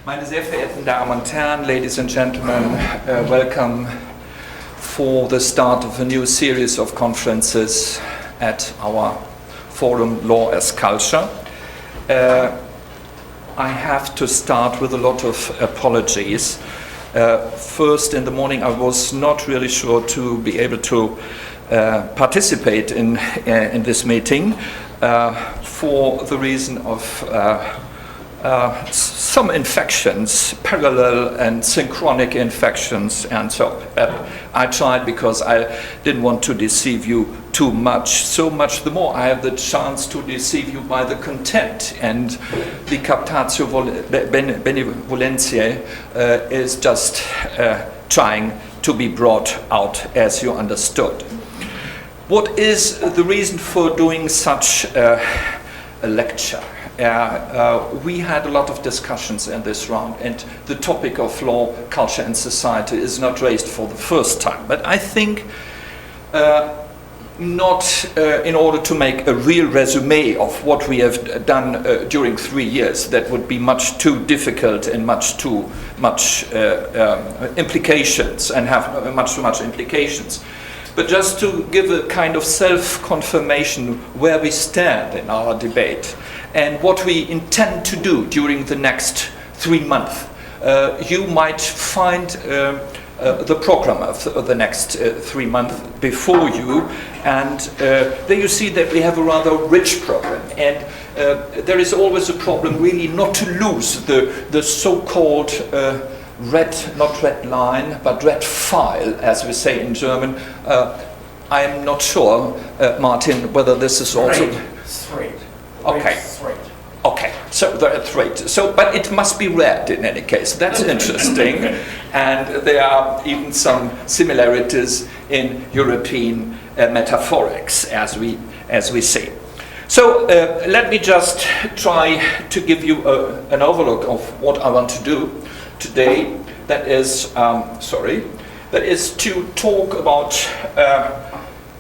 Meine sehr verehrten Damen und Herren, ladies and gentlemen, welcome for the start of a new series of conferences at our forum Law as Culture. I have to start with a lot of apologies. First, in the morning I was not really sure to be able to participate in this meeting for the reason of some infections, parallel and synchronic infections, and so I tried because I didn't want to deceive you too much. So much the more I have the chance to deceive you by the content, and the captatio benevolentiae is just trying to be brought out, as you understood. What is the reason for doing such a lecture? We had a lot of discussions in this round, and the topic of law, culture and society is not raised for the first time. But I think not in order to make a real resume of what we have done during 3 years. That would be much too difficult and much too much implications, and have much too much implications. But just to give a kind of self-confirmation where we stand in our debate and what we intend to do during the next 3 months. You might find the program of the next 3 months before you, and there you see that we have a rather rich program, and there is always a problem really not to lose the so-called not red line, but red file, as we say in German. I am not sure, Martin, whether this is also... Thread. Okay. Okay, so the thread. So, but it must be read in any case. That's interesting, and there are even some similarities in European metaphorics, as we see. So let me just try to give you an overlook of what I want to do today. That is, that is to talk about,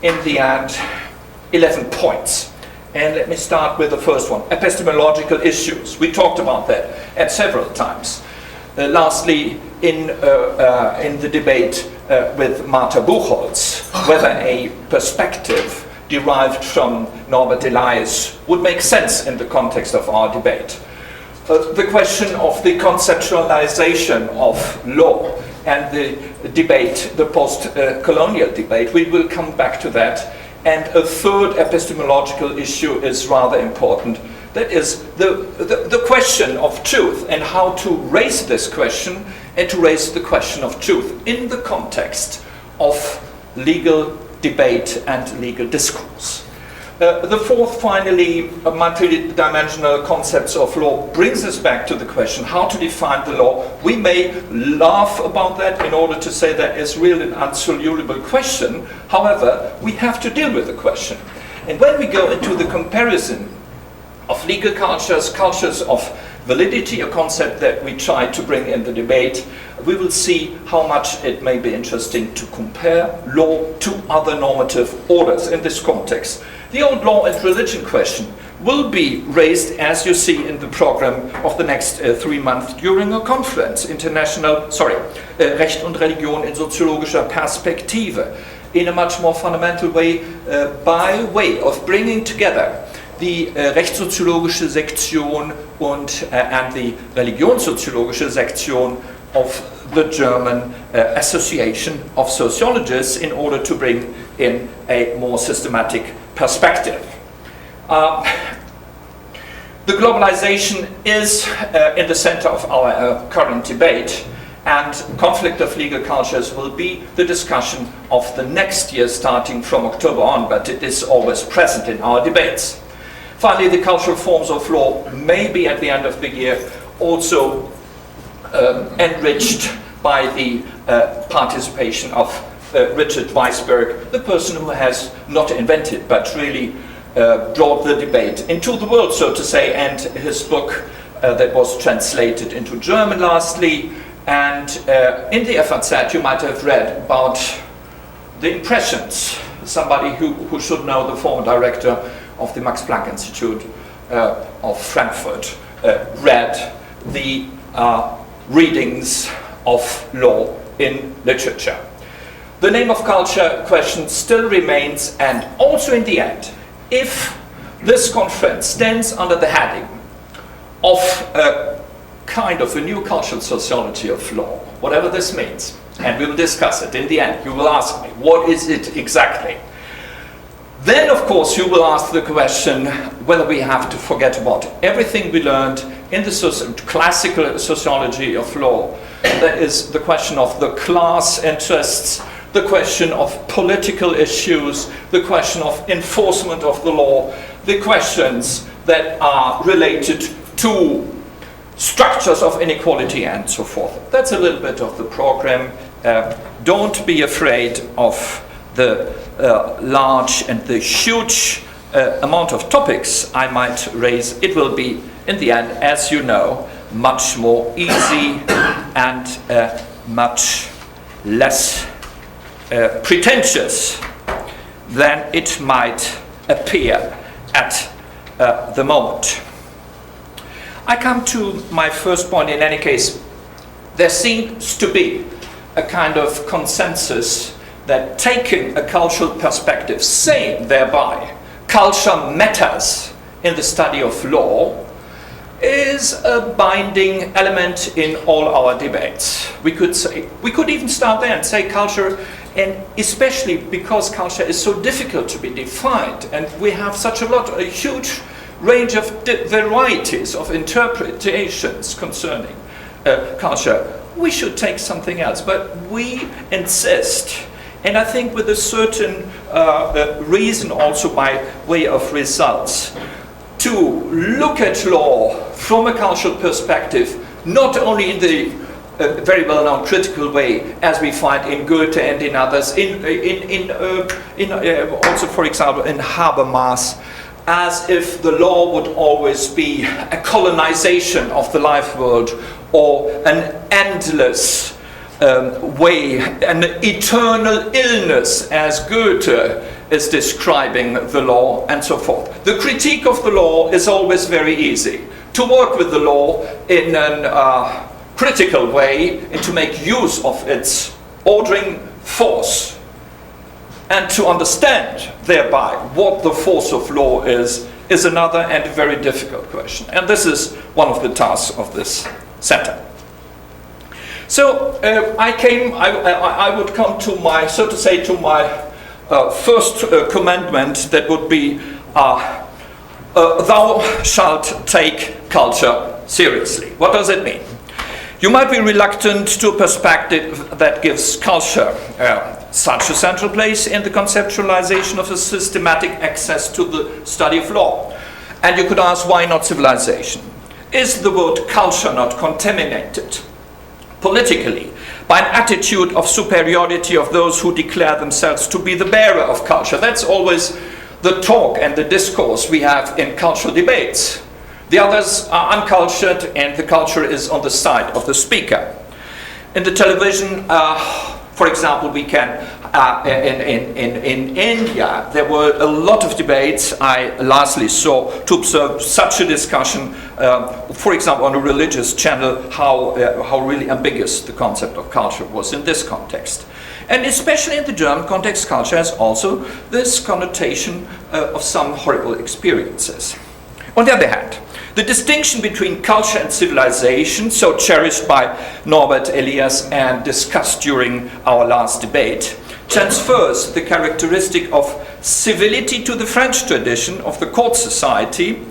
in the end, 11 points. And let me start with the first one, epistemological issues. We talked about that at several times. Lastly, in the debate with Martha Buchholz, whether a perspective derived from Norbert Elias would make sense in the context of our debate. The question of the conceptualization of law and the debate, the post-colonial debate, we will come back to that. And a third epistemological issue is rather important. That is the question of truth, and how to raise this question, and to raise the question of truth in the context of legal debate and legal discourse. The fourth, finally, multidimensional concepts of law, brings us back to the question how to define the law. We may laugh about that in order to say that is really an insoluble question. However, we have to deal with the question. And when we go into the comparison of legal cultures, cultures of validity, a concept that we try to bring in the debate, we will see how much it may be interesting to compare law to other normative orders in this context. The old law and religion question will be raised, as you see in the program of the next 3 months during a conference, Recht und Religion in soziologischer Perspektive, in a much more fundamental way, by way of bringing together the rechtssoziologische Sektion and the religionssoziologische Sektion of the German Association of Sociologists, in order to bring in a more systematic perspective. The globalization is in the center of our current debate, and conflict of legal cultures will be the discussion of the next year, starting from October on, but it is always present in our debates. Finally, the cultural forms of law may be at the end of the year also enriched by the participation of Richard Weisberg, the person who has not invented but really brought the debate into the world, so to say, and his book that was translated into German lastly. And in the FAZ you might have read about the impressions. Somebody who should know, the former director of the Max Planck Institute of Frankfurt, read the readings of law in literature. The name of culture question still remains, and also in the end, if this conference stands under the heading of a kind of a new cultural sociology of law, whatever this means, and we will discuss it in the end, you will ask me, what is it exactly? Then, of course, you will ask the question whether we have to forget about everything we learned in the classical sociology of law. That is the question of the class interests, the question of political issues, the question of enforcement of the law, the questions that are related to structures of inequality and so forth. That's a little bit of the program. Don't be afraid of the large and the huge amount of topics I might raise. It will be, in the end, as you know, much more easy and much less pretentious than it might appear at the moment. I come to my first point. In any case, there seems to be a kind of consensus that taking a cultural perspective, saying thereby culture matters in the study of law, is a binding element in all our debates. We could even start there and say culture, and especially because culture is so difficult to be defined, and we have such a huge range of varieties of interpretations concerning culture, we should take something else. But we insist, and I think with a certain reason also by way of results, to look at law from a cultural perspective, not only in the very well-known critical way as we find in Goethe and in others, also, for example, in Habermas, as if the law would always be a colonization of the life world, or an endless way, an eternal illness, as Goethe is describing the law, and so forth. The critique of the law is always very easy. To work with the law in a critical way, and to make use of its ordering force, and to understand thereby what the force of law is another and very difficult question. And this is one of the tasks of this center. So I would come to my, so to say, to my first commandment, that would be, thou shalt take culture seriously. What does it mean? You might be reluctant to a perspective that gives culture such a central place in the conceptualization of a systematic access to the study of law. And you could ask, why not civilization? Is the word culture not contaminated politically by an attitude of superiority of those who declare themselves to be the bearer of culture? That's always the talk and the discourse we have in cultural debates. The others are uncultured, and the culture is on the side of the speaker. In the television, for example, we can, in India, there were a lot of debates I lastly saw to observe such a discussion, for example, on a religious channel, how really ambiguous the concept of culture was in this context. And especially in the German context, culture has also this connotation of some horrible experiences. On the other hand, the distinction between culture and civilization, so cherished by Norbert Elias and discussed during our last debate, transfers the characteristic of civility to the French tradition of the court society,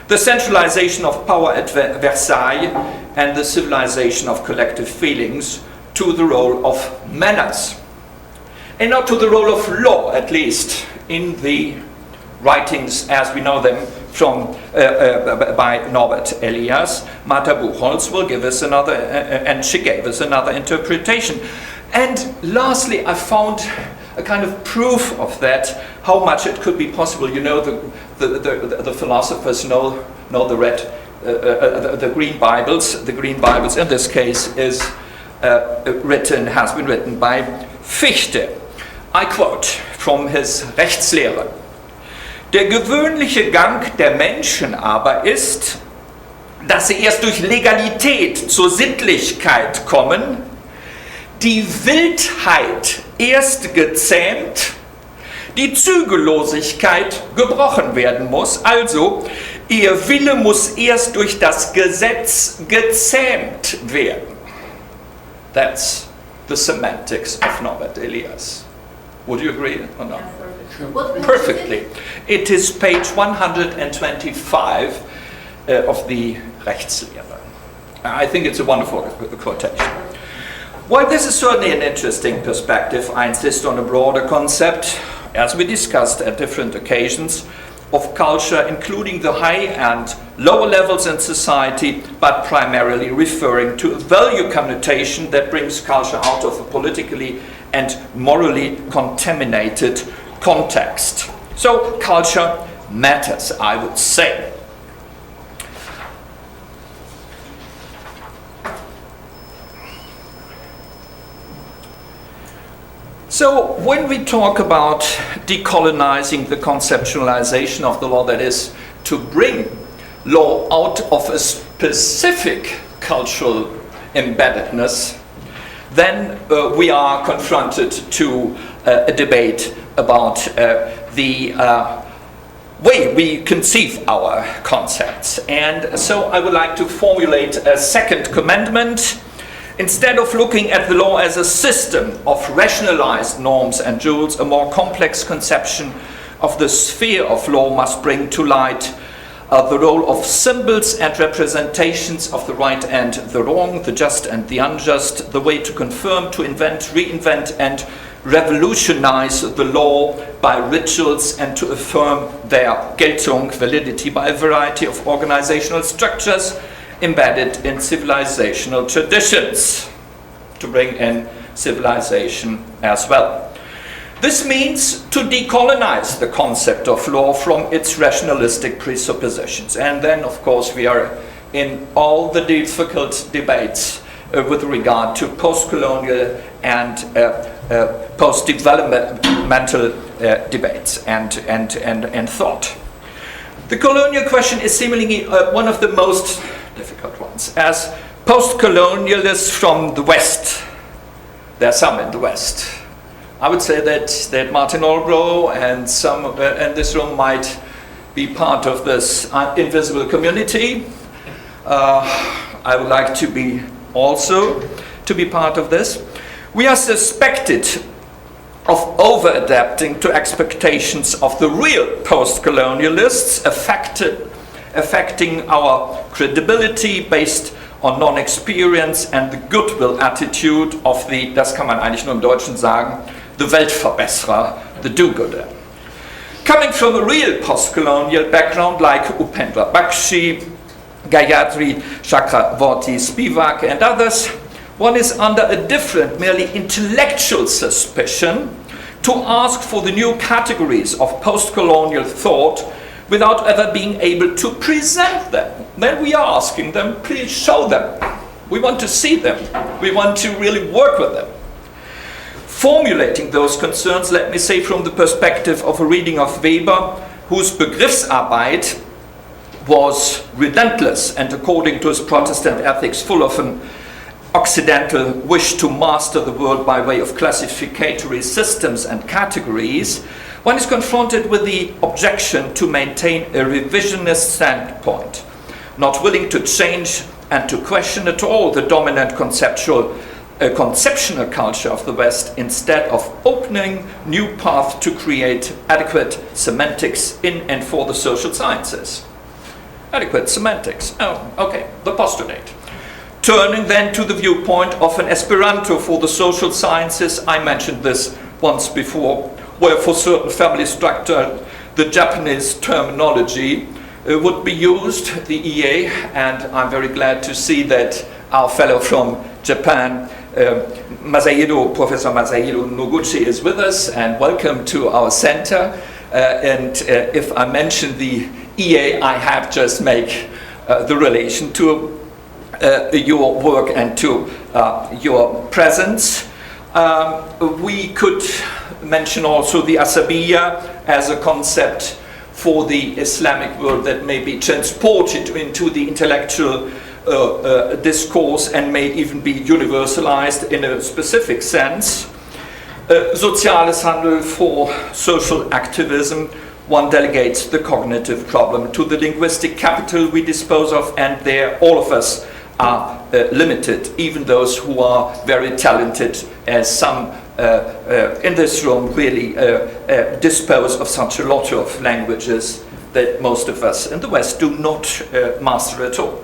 the centralization of power at Versailles, and the civilization of collective feelings to the role of manners. And not to the role of law, at least in the writings as we know them from by Norbert Elias. Martha Buchholz will give us another, and she gave us another interpretation. And lastly, I found a kind of proof of that, how much it could be possible. You know, the philosophers know the Green Bibles. The Green Bibles in this case has been written by Fichte. I quote from his Rechtslehre. Der gewöhnliche Gang der Menschen aber ist, dass sie erst durch Legalität zur Sittlichkeit kommen, die Wildheit erst gezähmt, die Zügellosigkeit gebrochen werden muss, also ihr Wille muss erst durch das Gesetz gezähmt werden. That's the semantics of Norbert Elias. Would you agree or not? Sure. Perfectly. It is page 125 of the Rechtslehre. I think it's a wonderful quotation. While this is certainly an interesting perspective, I insist on a broader concept, as we discussed at different occasions, of culture, including the high and lower levels in society, but primarily referring to a value connotation that brings culture out of a politically and morally contaminated context. So culture matters, I would say. So when we talk about decolonizing the conceptualization of the law, that is, to bring law out of a specific cultural embeddedness, then we are confronted to a debate about the way we conceive our concepts. And so I would like to formulate a second commandment. Instead of looking at the law as a system of rationalized norms and rules, a more complex conception of the sphere of law must bring to light the role of symbols and representations of the right and the wrong, the just and the unjust, the way to confirm, to invent, reinvent, and revolutionize the law by rituals, and to affirm their Geltung, validity, by a variety of organizational structures embedded in civilizational traditions, to bring in civilization as well. This means to decolonize the concept of law from its rationalistic presuppositions. And then, of course, we are in all the difficult debates with regard to post-colonial and post-developmental debates and thought. The colonial question is seemingly one of the most difficult ones. As post-colonialists from the West, there are some in the West, I would say that Martin Olbrow and some in this room might be part of this invisible community. I would like to be also to be part of this. We are suspected of over-adapting to expectations of the real post-colonialists, affecting our credibility based on non-experience and the goodwill attitude of the, das kann man eigentlich nur im Deutschen sagen, the Weltverbesserer, the do-gooder. Coming from a real post-colonial background like Upendra Bakshi, Gayatri Chakravorty Spivak and others, one is under a different, merely intellectual suspicion to ask for the new categories of post-colonial thought without ever being able to present them. Then we are asking them, please show them. We want to see them. We want to really work with them. Formulating those concerns, let me say, from the perspective of a reading of Weber, whose Begriffsarbeit was relentless and, according to his Protestant ethics, full of an Occidental wish to master the world by way of classificatory systems and categories, one is confronted with the objection to maintain a revisionist standpoint, not willing to change and to question at all the dominant conceptual culture of the West, instead of opening new paths to create adequate semantics in and for the social sciences. Adequate semantics. Oh, okay, the postulate. Turning then to the viewpoint of an Esperanto for the social sciences, I mentioned this once before, where for certain family structure the Japanese terminology would be used, the EA, and I'm very glad to see that our fellow from Japan, Professor Masahiro Noguchi, is with us, and welcome to our center. And if I mention the EA, I have just make the relation to your work and to your presence. We could mention also the asabiya as a concept for the Islamic world that may be transported into the intellectual discourse and may even be universalized in a specific sense. Soziales Handeln for social activism, one delegates the cognitive problem to the linguistic capital we dispose of, and there all of us are limited, even those who are very talented, as some in this room really dispose of such a lot of languages that most of us in the West do not master at all.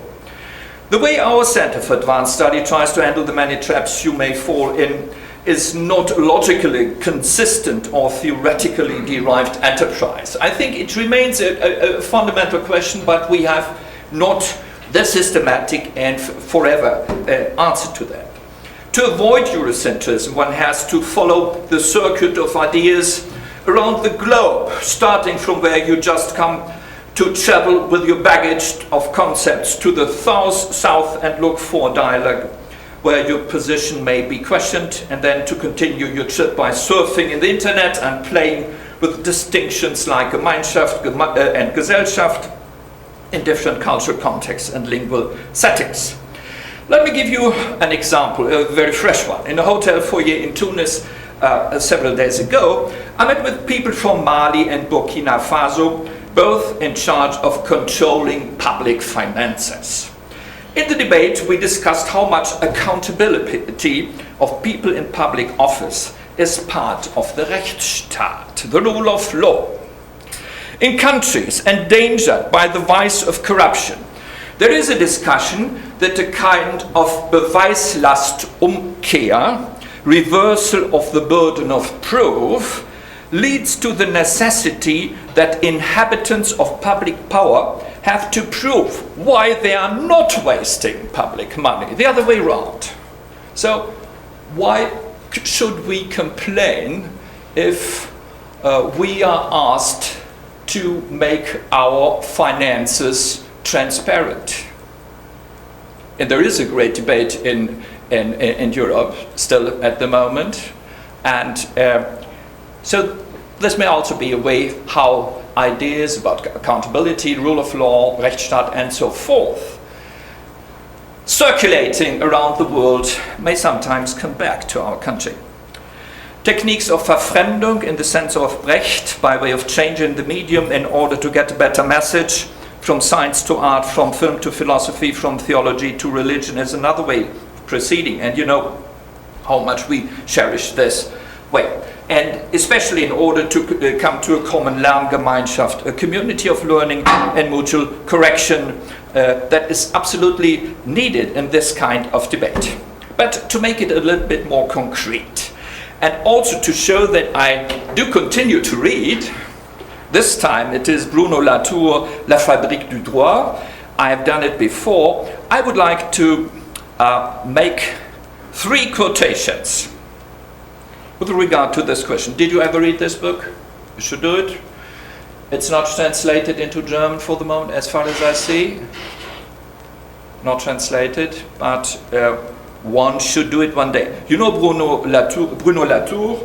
The way our Center for Advanced Study tries to handle the many traps you may fall in is not logically consistent or theoretically derived enterprise. I think it remains a fundamental question, but we have not the systematic and forever answer to that. To avoid Eurocentrism, one has to follow the circuit of ideas around the globe, starting from where you just come to travel with your baggage of concepts to the south and look for dialogue where your position may be questioned, and then to continue your trip by surfing in the internet and playing with distinctions like Gemeinschaft and Gesellschaft in different cultural contexts and lingual settings. Let me give you an example, a very fresh one. In a hotel foyer in Tunis several days ago, I met with people from Mali and Burkina Faso, both in charge of controlling public finances. In the debate, we discussed how much accountability of people in public office is part of the Rechtsstaat, the rule of law. In countries endangered by the vice of corruption, there is a discussion that a kind of Beweislastumkehr, reversal of the burden of proof, leads to the necessity that inhabitants of public power have to prove why they are not wasting public money, the other way around. So why should we complain if we are asked to make our finances transparent? And there is a great debate in Europe still at the moment, and so this may also be a way how ideas about accountability, rule of law, Rechtsstaat, and so forth, circulating around the world, may sometimes come back to our country. Techniques of Verfremdung in the sense of Recht, by way of changing the medium in order to get a better message, from science to art, from film to philosophy, from theology to religion, is another way of proceeding. And you know how much we cherish this way. And especially in order to come to a common Lerngemeinschaft, a community of learning and mutual correction that is absolutely needed in this kind of debate. But to make it a little bit more concrete, and also to show that I do continue to read, this time it is Bruno Latour, La Fabrique du Droit. I have done it before. I would like to make 3 quotations with regard to this question. Did you ever read this book? You should do it. It's not translated into German for the moment, as far as I see. Not translated, but one should do it one day. You know Bruno Latour?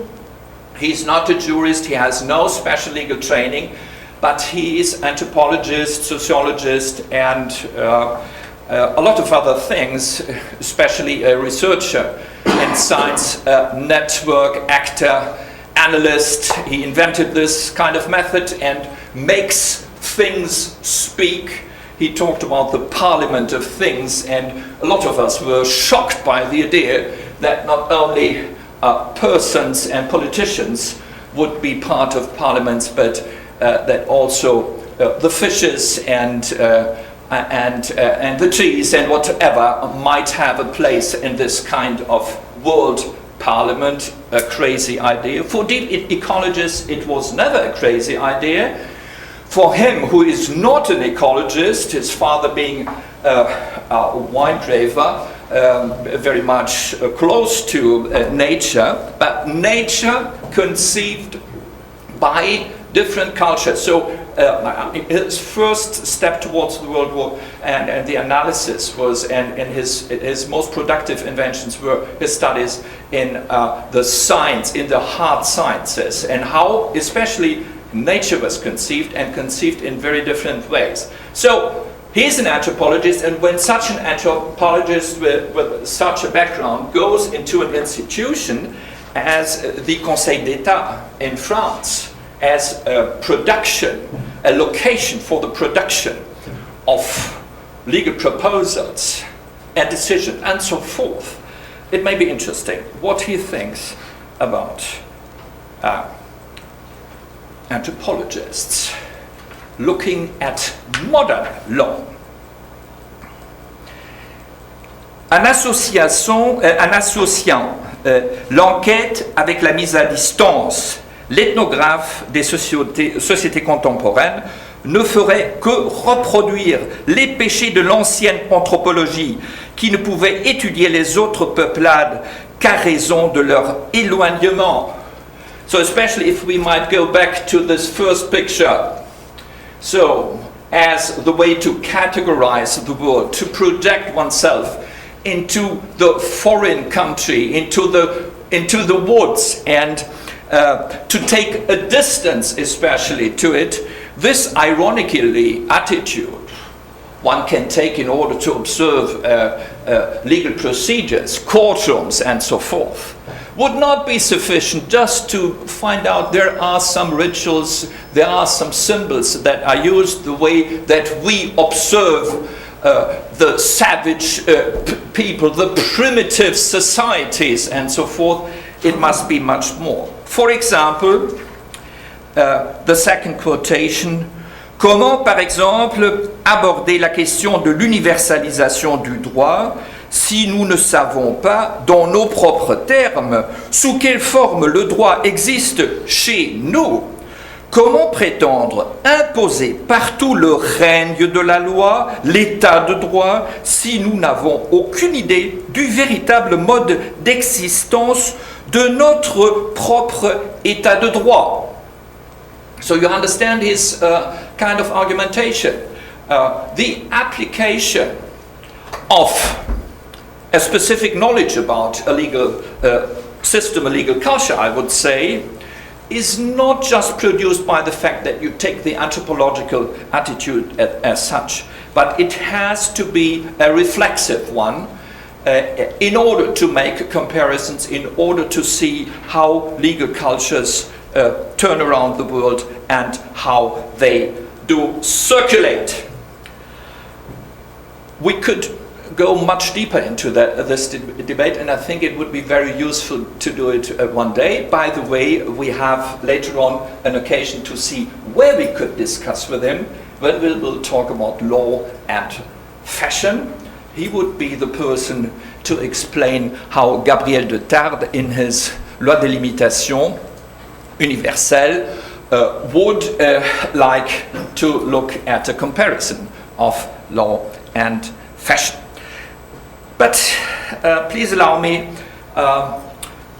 He's not a jurist, he has no special legal training, but he is anthropologist, sociologist, and a lot of other things, especially a researcher in science, network, actor, analyst. He invented this kind of method and makes things speak. He talked about the parliament of things, and a lot of us were shocked by the idea that not only persons and politicians would be part of parliaments, but that also the fishes and the trees and whatever might have a place in this kind of world parliament. A crazy idea. For deep ecologists, it was never a crazy idea. For him, who is not an ecologist, his father being a wineglaver, very much close to nature, but nature conceived by different cultures. So his first step towards the World War and the analysis was, and his most productive inventions were his studies in the science, in the hard sciences, and how especially nature was conceived, and conceived in very different ways. So he's an anthropologist, and when such an anthropologist with such a background goes into an institution as the Conseil d'État in France, as a production, a location for the production of legal proposals and decisions and so forth, it may be interesting what he thinks about anthropologists looking at modern law. En associant l'enquête avec la mise à distance, l'ethnographe des sociétés contemporaines ne ferait que reproduire les péchés de l'ancienne anthropologie qui ne pouvait étudier les autres peuplades qu'à raison de leur éloignement. So especially if we might go back to this first picture. So as the way to categorize the world, to project oneself into the foreign country, into the woods, and to take a distance especially to it, this ironically attitude one can take in order to observe legal procedures, courtrooms and so forth, would not be sufficient just to find out there are some rituals, there are some symbols that are used the way that we observe the savage people, the primitive societies and so forth. It must be much more. For example, the second quotation, comment par exemple aborder la question de l'universalisation du droit si nous ne savons pas, dans nos propres termes, sous quelle forme le droit existe chez nous? Comment prétendre imposer partout le règne de la loi, l'état de droit, si nous n'avons aucune idée du véritable mode d'existence de notre propre état de droit? So you understand his kind of argumentation. The application of a specific knowledge about a legal system, a legal culture, I would say, is not just produced by the fact that you take the anthropological attitude as such, but it has to be a reflexive one in order to make comparisons, in order to see how legal cultures turn around the world and how they do circulate. We could go much deeper into this debate, and I think it would be very useful to do it one day. By the way, we have later on an occasion to see where we could discuss with him when we will talk about law and fashion. He would be the person to explain how Gabriel de Tarde, in his Loi de l'imitation universelle, would like to look at a comparison of law and fashion. But please allow me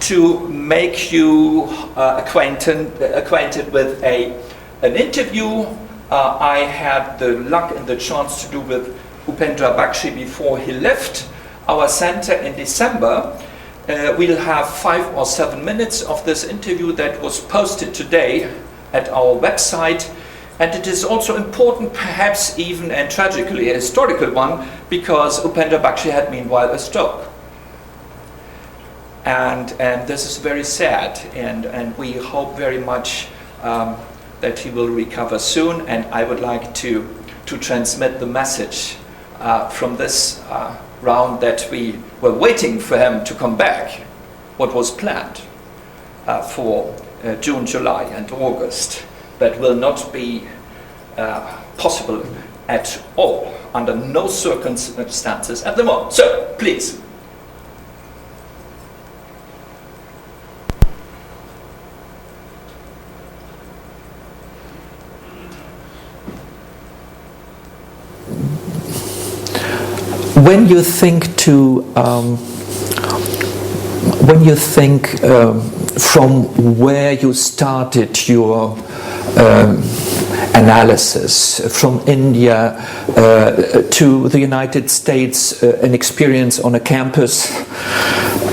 to make you acquainted with an interview I had the luck and the chance to do with Upendra Bakshi before he left our center in December. We'll have 5 or 7 minutes of this interview that was posted today at our website. And it is also important, perhaps even and tragically a historical one, because Upendra Bakshi had meanwhile a stroke. And this is very sad, and we hope very much that he will recover soon. And I would like to transmit the message from this round that we were waiting for him to come back, what was planned for June, July and August. That will not be possible at all, under no circumstances at the moment. So, please. When you think from where you started your analysis, from India to the United States, an experience on a campus,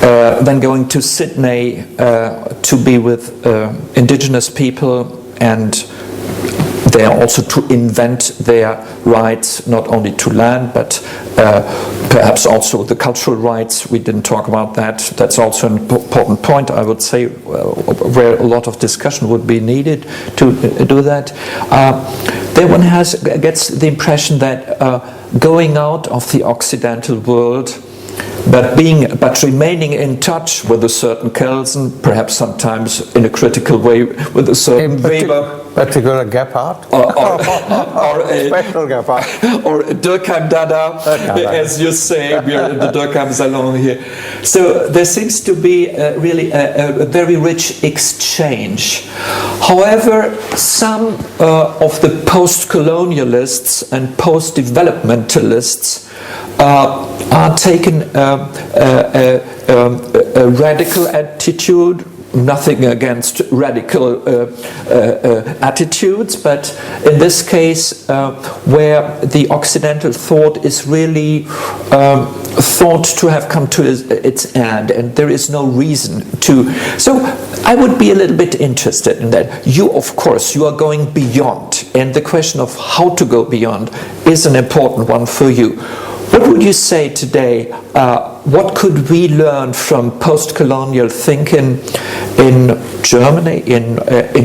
then going to Sydney to be with indigenous people and they are also to invent their rights, not only to land, but perhaps also the cultural rights. We didn't talk about that. That's also an important point, I would say, where a lot of discussion would be needed to do that. Then one gets the impression that going out of the Occidental world, but remaining in touch with a certain Kelsen, perhaps sometimes in a critical way with a certain Weber, particular Gephart, or special Gephart, or Durkheim Dada, as you say. We are in the Durkheim Salon here. So there seems to be really a very rich exchange. However, some of the post-colonialists and post-developmentalists are taking a radical attitude. Nothing against radical attitudes, but in this case, where the Occidental thought is really thought to have come to its end, and there is no reason to. So I would be a little bit interested in that. You, of course, you are going beyond, and the question of how to go beyond is an important one for you. What would you say today? What could we learn from post-colonial thinking in Germany, in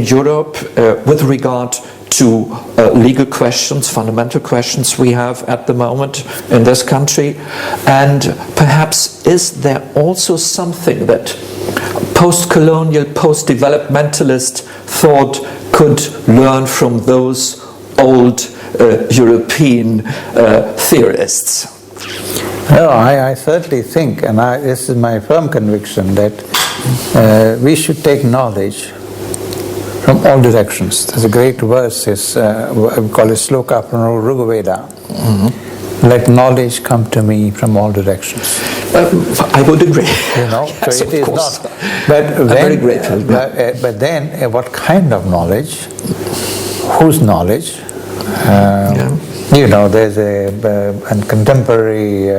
Europe, with regard to legal questions, fundamental questions we have at the moment in this country? And perhaps is there also something that post-colonial, post-developmentalist thought could learn from those old European theorists? No, I certainly think, and this is my firm conviction, that we should take knowledge from all directions. There's a great verse, we call it Sloka from Rigveda. Let knowledge come to me from all directions. I would agree. You know, yes, so it is course. not. But I'm very grateful. But then, what kind of knowledge? Whose knowledge? You know, there's a contemporary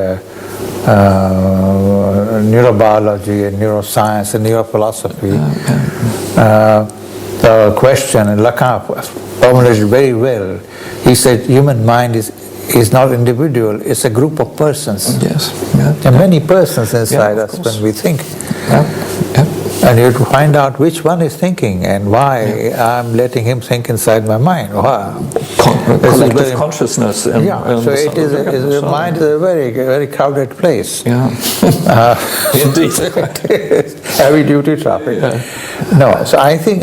neurobiology and neuroscience and neurophilosophy. The question, and Lacan formulated very well. He said, human mind is not individual; it's a group of persons. Yes. There are many persons inside us when we think. And you have to find out which one is thinking and why I'm letting him think inside my mind. Wow. Collective consciousness. So it is. The mind is a very, very crowded place. Yeah. Indeed. Heavy-duty traffic. No. So I think.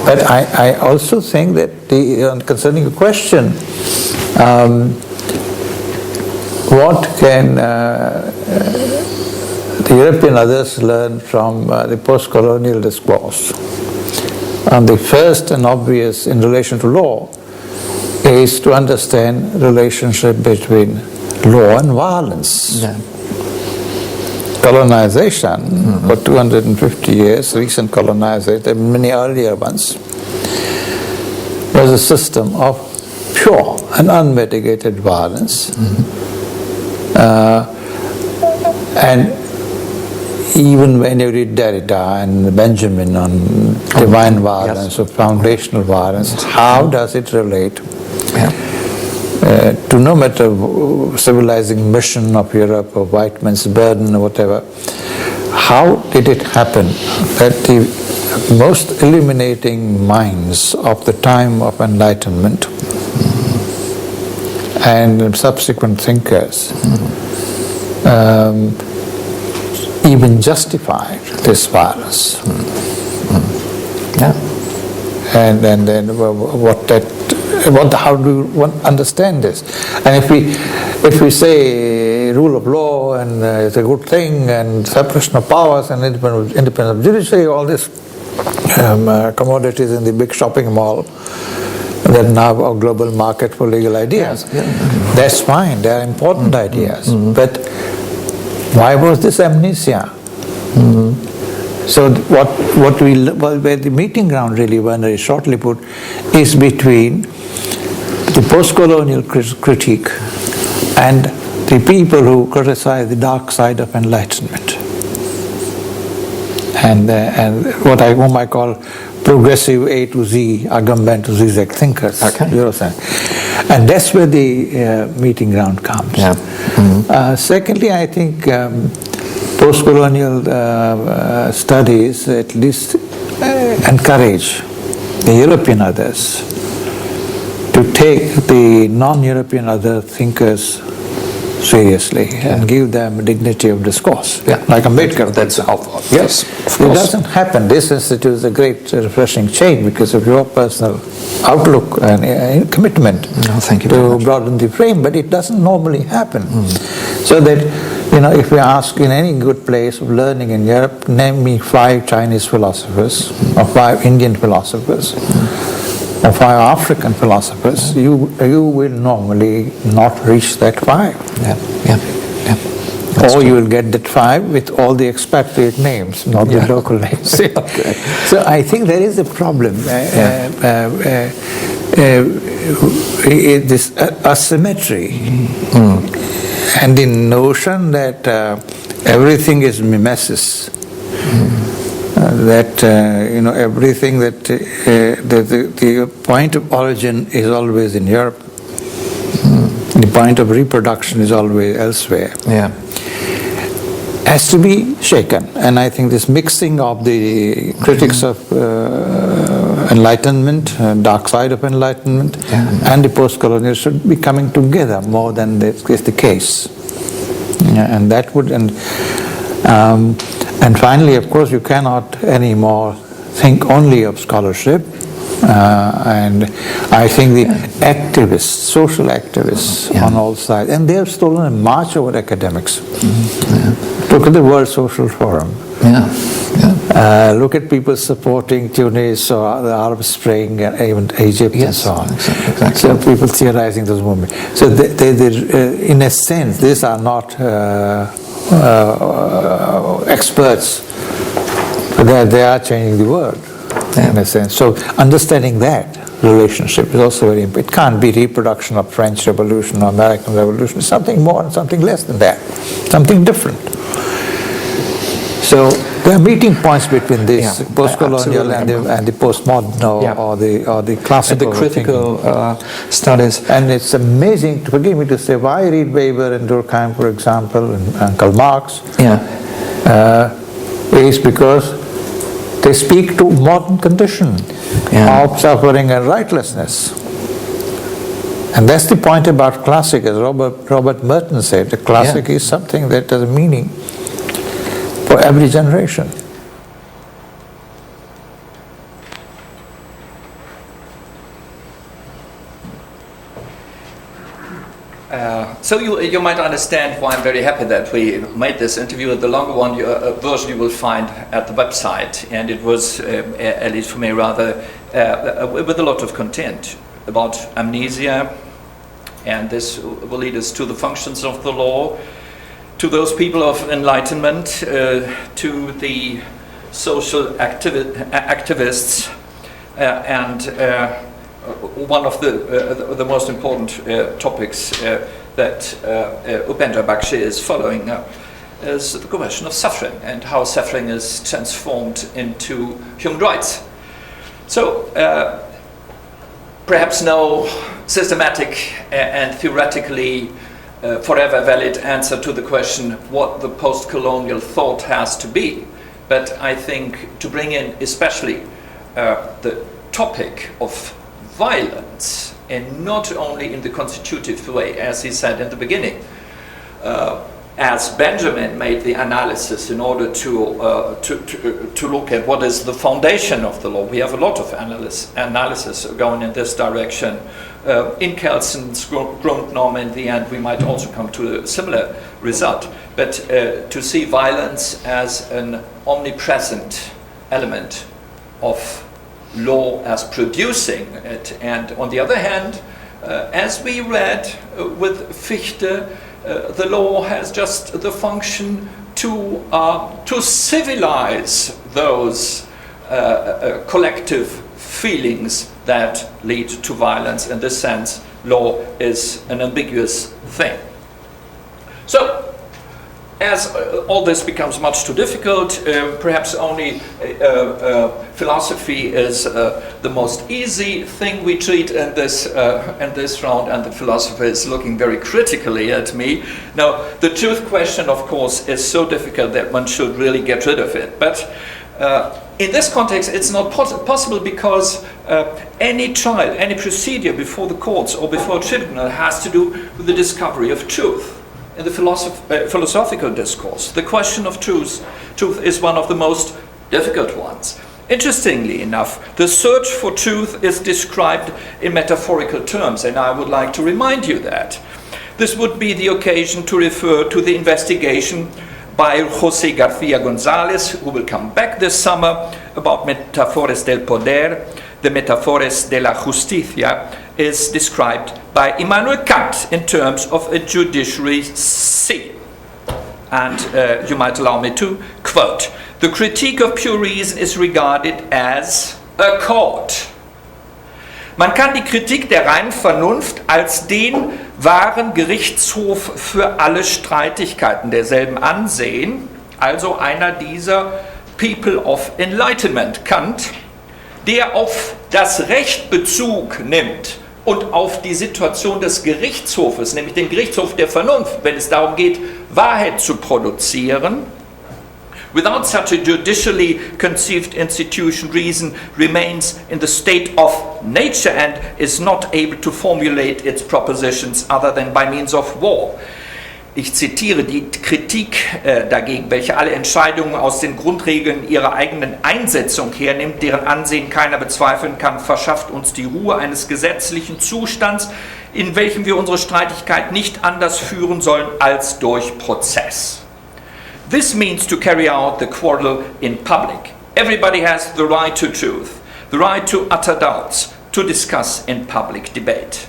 But I also think that concerning the question, what can the European others learn from the post-colonial discourse? And the first and obvious in relation to law is to understand the relationship between law and violence. Yeah. Colonization for 250 years, recent colonization, and many earlier ones, was a system of pure and unmitigated violence. And even when you read Derrida and Benjamin on divine violence or foundational violence, how does it relate to no matter civilizing mission of Europe or white man's burden or whatever? How did it happen that the most illuminating minds of the time of Enlightenment and subsequent thinkers even justified this violence? And then how do one understand this? And if we say rule of law and it's a good thing and separation of powers and independence of judiciary, all these commodities in the big shopping mall that now are a global market for legal ideas, that's fine. They are important ideas, but why was this amnesia? So where the meeting ground really, Werner, is shortly put, is between the post-colonial critique and the people who criticize the dark side of Enlightenment. And what I call progressive A to Z, Agamben to Zizek thinkers. Okay. And that's where the meeting ground comes. Yeah. Mm-hmm. Secondly, I think post-colonial studies at least encourage the European others to take the non-European other thinkers seriously and give them dignity of discourse. Yeah. Like Ambedkar. That's helpful. Yes, of It course. doesn't happen. This institute is a great refreshing change because of your personal outlook and commitment Thank you very to much. broaden the frame, but it doesn't normally happen. So that, if we ask in any good place of learning in Europe, name me 5 Chinese philosophers or 5 Indian philosophers or 5 African philosophers, you will normally not reach that 5. Or you will get that 5 with all the expatriate names, not the local names. Okay. So I think there is a problem. This asymmetry and the notion that everything is mimesis. That everything that the point of origin is always in Europe. The point of reproduction is always elsewhere. Yeah. Has to be shaken, and I think this mixing of the critics of enlightenment, dark side of enlightenment, and the post-colonial should be coming together more than is the case. And that would and finally, of course, you cannot anymore think only of scholarship. And I think the activists, social activists on all sides, and they have stolen a march over academics. Look at the World Social Forum. Look at people supporting Tunis or the Arab Spring and even Egypt and so on. Exactly. So people theorizing those movements. So in a sense, these are not experts, but they are changing the world. In a sense. So understanding that relationship is also very important. It can't be reproduction of French Revolution or American Revolution. It's something more and something less than that. Something different. So there are meeting points between this post-colonial and the postmodern or the classical. And the critical studies. And it's amazing, forgive me to say, why I read Weber and Durkheim, for example, and Karl Marx, is because they speak to modern condition of suffering and rightlessness. And that's the point about classic, as Robert Merton said, the classic is something that has a meaning for every generation. So you might understand why I'm very happy that we made this interview. The longer one version you will find at the website, and it was, at least for me, rather with a lot of content about amnesia, and this will lead us to the functions of the law, to those people of enlightenment, to the social activists, and one of the most important topics that Upendra Bakshi is following is the question of suffering and how suffering is transformed into human rights. So perhaps no systematic and theoretically forever valid answer to the question what the post-colonial thought has to be, but I think to bring in especially the topic of violence, and not only in the constitutive way, as he said in the beginning, as Benjamin made the analysis in order to look at what is the foundation of the law. We have a lot of analysis going in this direction. In Kelson's Grundnorm, in the end, we might also come to a similar result. But to see violence as an omnipresent element of law as producing it, and on the other hand, as we read with Fichte, the law has just the function to civilize those collective feelings that lead to violence. In this sense, law is an ambiguous thing. So, as all this becomes much too difficult, perhaps only philosophy is the most easy thing we treat in this round, and the philosopher is looking very critically at me. Now, the truth question, of course, is so difficult that one should really get rid of it. But in this context, it's not possible because any trial, any procedure before the courts or before a tribunal has to do with the discovery of truth. In the philosophical discourse, the question of truth is one of the most difficult ones. Interestingly enough, the search for truth is described in metaphorical terms, and I would like to remind you that. This would be the occasion to refer to the investigation by José García González, who will come back this summer, about Metáforas del Poder. The Metáforas de la Justicia is described by Immanuel Kant in terms of a judiciary scene. And you might allow me to quote, "The critique of pure reason is regarded as a court." Man kann die Kritik der reinen Vernunft als den wahren Gerichtshof für alle Streitigkeiten derselben ansehen, also einer dieser People of Enlightenment, Kant, der auf das Recht Bezug nimmt und auf die Situation des Gerichtshofes, nämlich den Gerichtshof der Vernunft, wenn es darum geht, Wahrheit zu produzieren. Without such a judicially conceived institution, reason remains in the state of nature and is not able to formulate its propositions other than by means of war. Ich zitiere, die Kritik dagegen, welche alle Entscheidungen aus den Grundregeln ihrer eigenen Einsetzung hernimmt, deren Ansehen keiner bezweifeln kann, verschafft uns die Ruhe eines gesetzlichen Zustands, in welchem wir unsere Streitigkeit nicht anders führen sollen als durch Prozess. This means to carry out the quarrel in public. Everybody has the right to truth, the right to utter doubts, to discuss in public debate.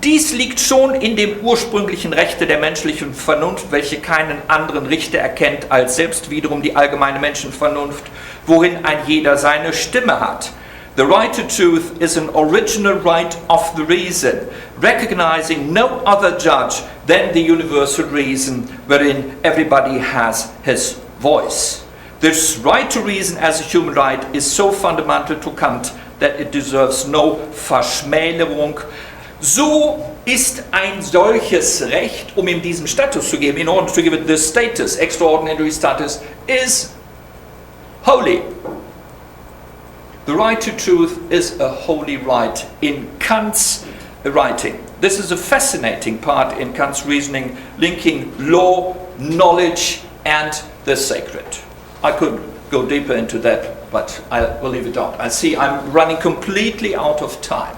Dies liegt schon in dem ursprünglichen Rechte der menschlichen Vernunft, welche keinen anderen Richter erkennt als selbst wiederum die allgemeine Menschenvernunft, worin ein jeder seine Stimme hat. The right to truth is an original right of the reason, recognizing no other judge than the universal reason, wherein everybody has his voice. This right to reason as a human right is so fundamental to Kant that it deserves no Verschmälerung. So ist ein solches Recht, um ihm diesen Status zu geben, in order to give it this status, extraordinary status, is holy. The right to truth is a holy right in Kant's writing. This is a fascinating part in Kant's reasoning, linking law, knowledge, and the sacred. I could go deeper into that, but I will leave it out. I see I'm running completely out of time.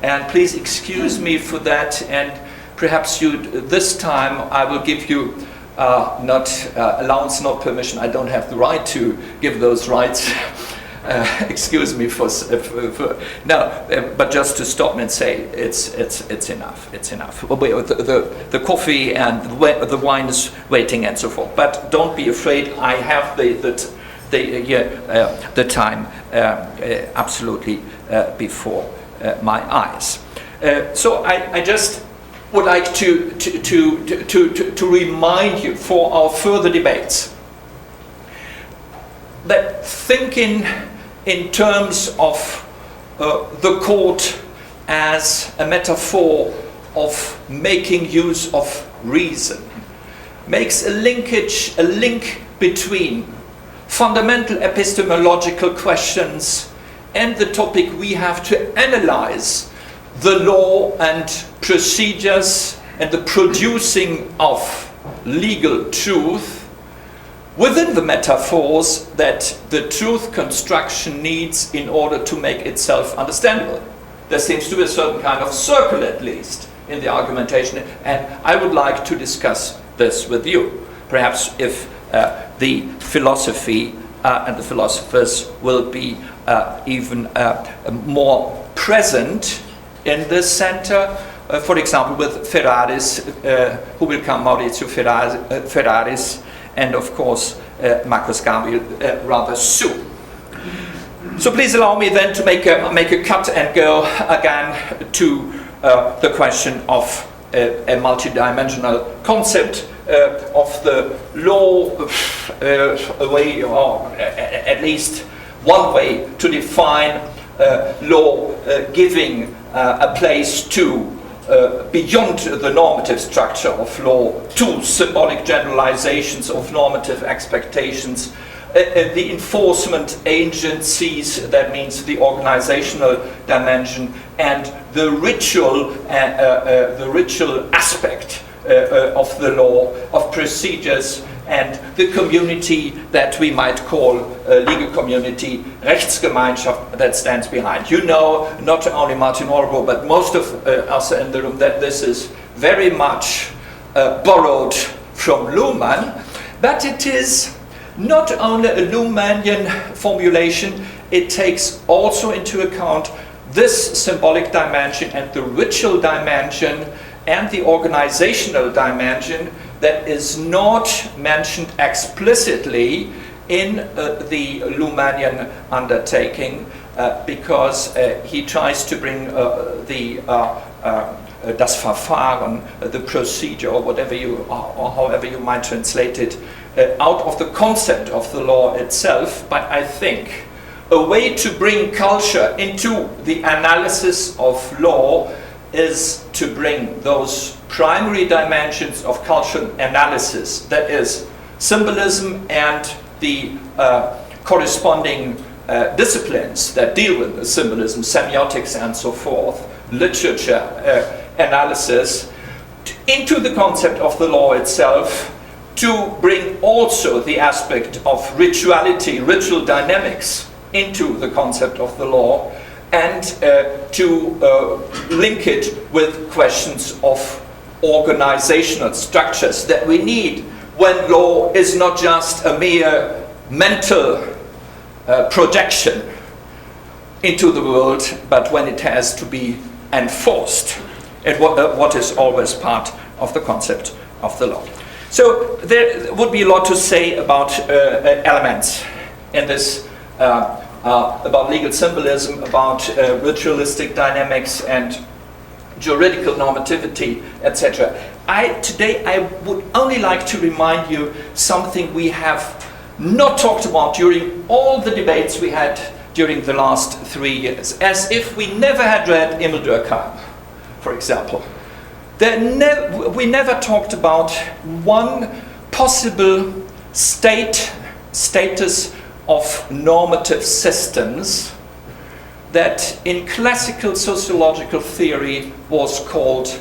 And please excuse me for that, and perhaps this time I will give you not allowance, not permission. I don't have the right to give those rights. Excuse me for no, but just to stop and say it's enough. It's enough. The coffee and the wine is waiting and so forth. But don't be afraid. I have the time absolutely before my eyes. So I just would like to remind you for our further debates that thinking in terms of the court as a metaphor of making use of reason makes a link between fundamental epistemological questions and the topic we have to analyze, the law and procedures and the producing of legal truth within the metaphors that the truth construction needs in order to make itself understandable. There seems to be a certain kind of circle, at least, in the argumentation, and I would like to discuss this with you. Perhaps if the philosophy and the philosophers will be even more present in this center, for example, with Ferraris, who will come, Maurizio Ferraris, and of course Marcus Gabriel rather soon. So please allow me then to make a cut and go again to the question of a multidimensional concept of the law, a way, or at least one way to define law, giving a place to beyond the normative structure of law, to symbolic generalizations of normative expectations, the enforcement agencies, that means the organizational dimension, and the ritual aspect of the law, of procedures, and the community that we might call legal community, Rechtsgemeinschaft, that stands behind. You know, not only Martin Orbo, but most of us in the room, that this is very much borrowed from Luhmann, but it is not only a Luhmannian formulation, it takes also into account this symbolic dimension and the ritual dimension and the organizational dimension that is not mentioned explicitly in the Luhmannian undertaking, because he tries to bring das Verfahren, the procedure, or whatever you, or however you might translate it, out of the concept of the law itself. But I think a way to bring culture into the analysis of law is to bring those primary dimensions of cultural analysis, that is symbolism and the corresponding disciplines that deal with the symbolism, semiotics and so forth, literature analysis, into the concept of the law itself, to bring also the aspect of rituality, ritual dynamics into the concept of the law, and to link it with questions of organizational structures that we need when law is not just a mere mental projection into the world, but when it has to be enforced, and what is always part of the concept of the law. So there would be a lot to say about elements in this, about legal symbolism, about ritualistic dynamics and juridical normativity, etc. Today I would only like to remind you something we have not talked about during all the debates we had during the last 3 years, as if we never had read Emil Durkheim, for example. We never talked about one possible status of normative systems that in classical sociological theory was called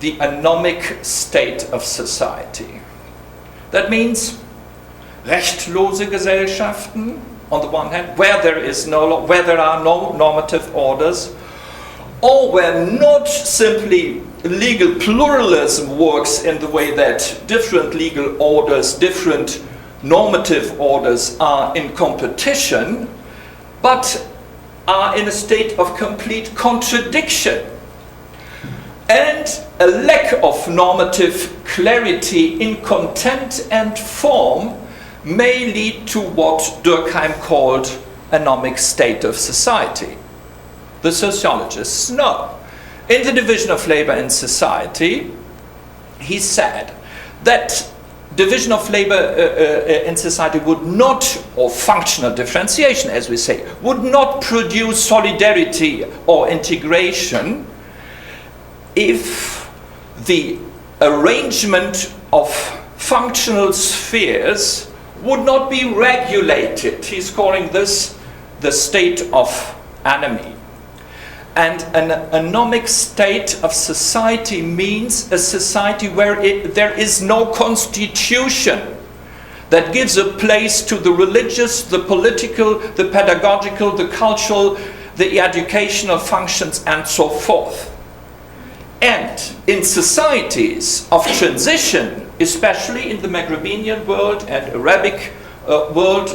the anomic state of society. That means rechtlose Gesellschaften, on the one hand, where there is no law, where there are no normative orders, or where not simply legal pluralism works in the way that different legal orders, different normative orders are in competition, but are in a state of complete contradiction. And a lack of normative clarity in content and form may lead to what Durkheim called anomic state of society. The sociologists know. In the division of labor in society, he said that division of labor in society would not, or functional differentiation as we say, would not produce solidarity or integration if the arrangement of functional spheres would not be regulated. He's calling this the state of anomie. And an anomic state of society means a society where there is no constitution that gives a place to the religious, the political, the pedagogical, the cultural, the educational functions, and so forth. And in societies of transition, especially in the Maghrebinian world and Arabic world,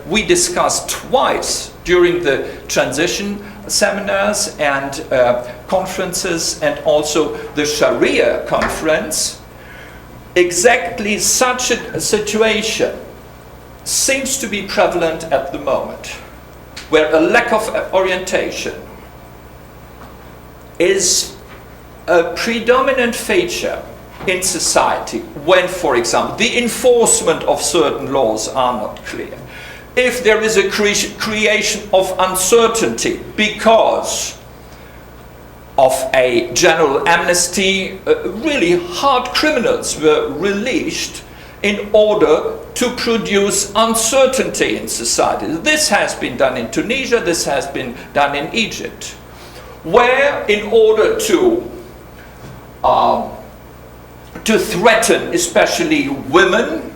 we discussed twice during the transition seminars and conferences, and also the Sharia conference, exactly such a situation seems to be prevalent at the moment, where a lack of orientation is a predominant feature in society when, for example, the enforcement of certain laws are not clear, if there is a creation of uncertainty because of a general amnesty, really hard criminals were released in order to produce uncertainty in society. This has been done in Tunisia, this has been done in Egypt, where in order to threaten especially women,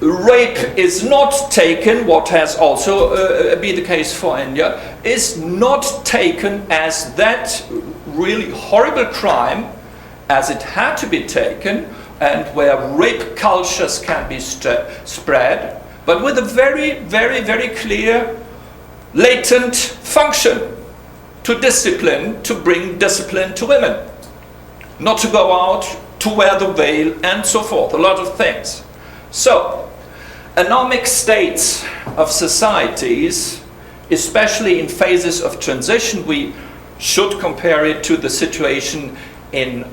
rape is not taken, what has also been the case for India, is not taken as that really horrible crime as it had to be taken, and where rape cultures can be spread, but with a very, very, very clear latent function to discipline, to bring discipline to women, not to go out, to wear the veil, and so forth, a lot of things. So, anomic states of societies, especially in phases of transition, we should compare it to the situation in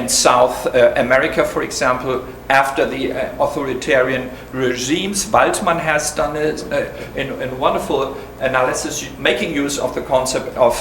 South America, for example, after the authoritarian regimes. Waldman has done it in wonderful analysis, making use of the concept of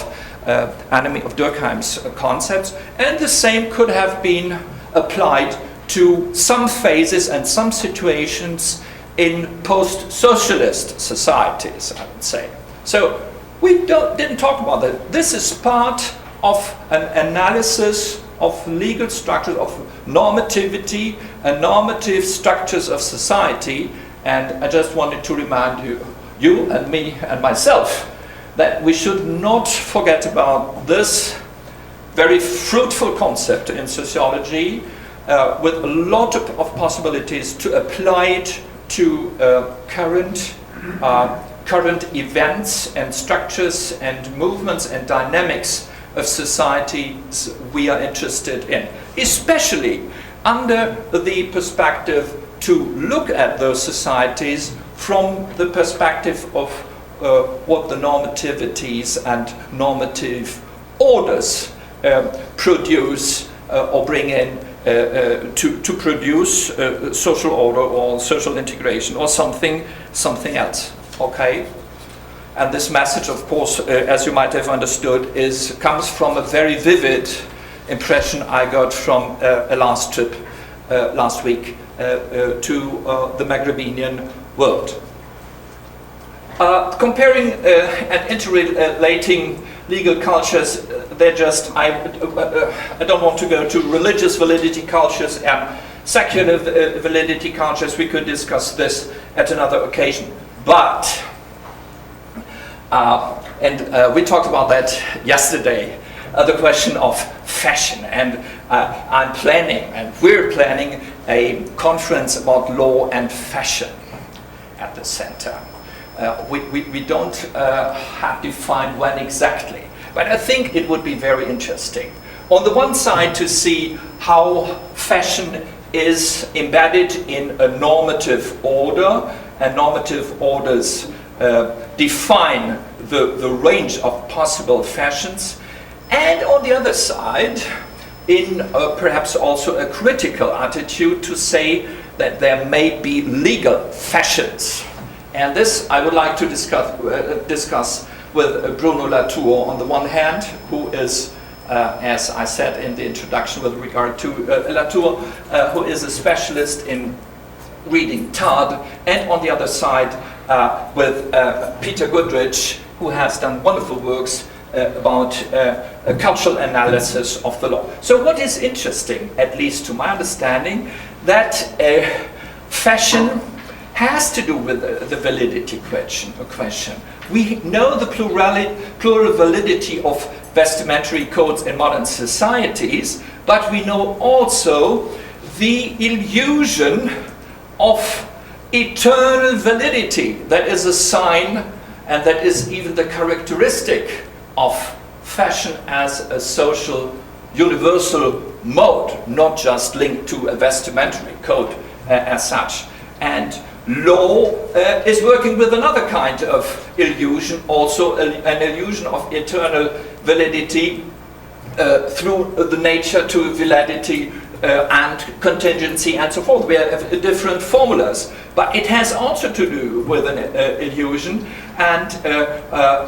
Anomie of Durkheim's concepts, and the same could have been applied to some phases and some situations in post-socialist societies, I would say. So we didn't talk about that. This is part of an analysis of legal structures, of normativity and normative structures of society, and I just wanted to remind you and me and myself that we should not forget about this very fruitful concept in sociology, with a lot of possibilities to apply it to current events and structures and movements and dynamics of societies we are interested in, especially under the perspective to look at those societies from the perspective of what the normativities and normative orders produce or bring in to produce social order or social integration or something else. Okay? And this message, of course, as you might have understood, comes from a very vivid impression I got from a last trip last week to the Maghrebinian world. Comparing and interrelating legal cultures, I don't want to go to religious validity cultures and secular validity cultures. We could discuss this at another occasion. But we talked about that yesterday, the question of fashion, and I'm planning, and we're planning a conference about law and fashion at the center. We don't have defined when exactly, but I think it would be very interesting. On the one side, to see how fashion is embedded in a normative order, and normative orders define the range of possible fashions, and on the other side, in perhaps also a critical attitude to say that there may be legal fashions. And this I would like to discuss with Bruno Latour on the one hand, who is, as I said in the introduction with regard to Latour, who is a specialist in reading Todd, and on the other side with Peter Goodrich, who has done wonderful works about a cultural analysis of the law. So what is interesting, at least to my understanding, that fashion has to do with the validity question. We know the plural validity of vestimentary codes in modern societies, but we know also the illusion of eternal validity that is a sign, and that is even the characteristic of fashion as a social universal mode, not just linked to a vestimentary code as such. And law is working with another kind of illusion, also an illusion of eternal validity, through the nature to validity and contingency and so forth. We have different formulas, but it has also to do with an illusion. And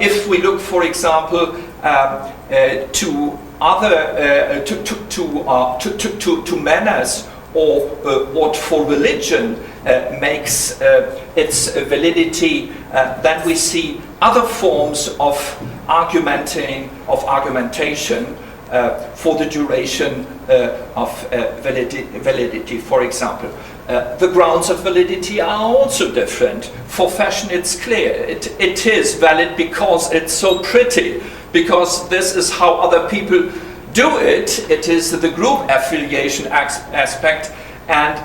if we look, for example, to other to manners, or what for religion makes its validity, then we see other forms of argumentation for the duration of validity. For example, the grounds of validity are also different. For fashion, it's clear. It is valid because it's so pretty, because this is how other people do it. It is the group affiliation aspect, and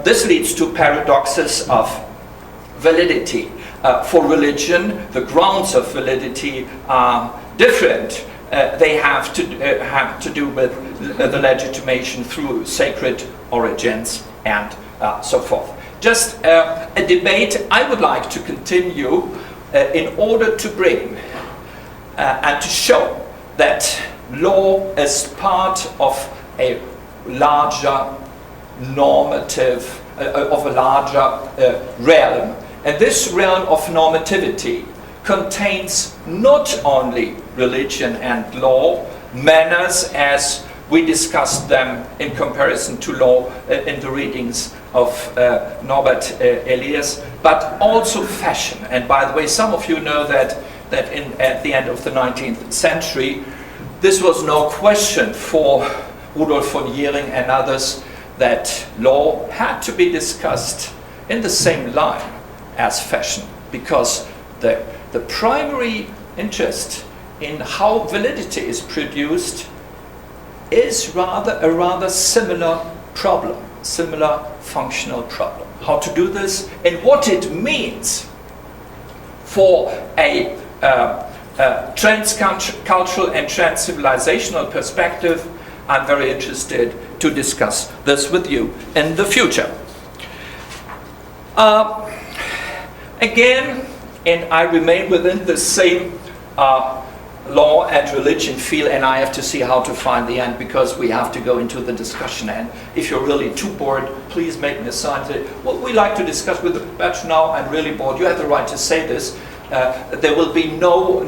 this leads to paradoxes of validity. For religion, the grounds of validity are different. They have to do with the legitimation through sacred origins and so forth. Just a debate I would like to continue in order to bring and to show that law is part of a larger normative, of a larger realm. And this realm of normativity contains not only religion and law, manners as we discussed them in comparison to law in the readings of Norbert Elias, but also fashion. And by the way, some of you know that at the end of the 19th century, this was no question for Rudolf von Jhering and others, that law had to be discussed in the same line as fashion, because the primary interest in how validity is produced is a rather similar problem, similar functional problem. How to do this and what it means for a transcultural and trans-civilizational perspective. I'm very interested to discuss this with you in the future. Again, and I remain within the same law and religion field, and I have to see how to find the end, because we have to go into the discussion. And if you're really too bored, please make me a sign. What we like to discuss with the batch now, I'm really bored. You have the right to say this. There will be no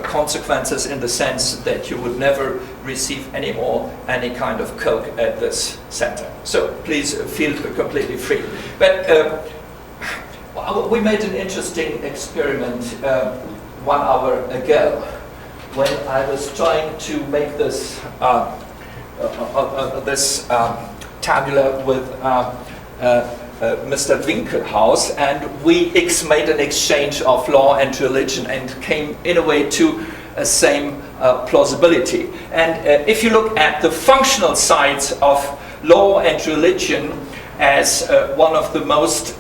consequences, in the sense that you would never receive any kind of Coke at this center. So please feel completely free. But we made an interesting experiment 1 hour ago when I was trying to make this tabular with Mr. Winkelhaus, and we made an exchange of law and religion and came in a way to a same plausibility. And if you look at the functional sides of law and religion as one of the most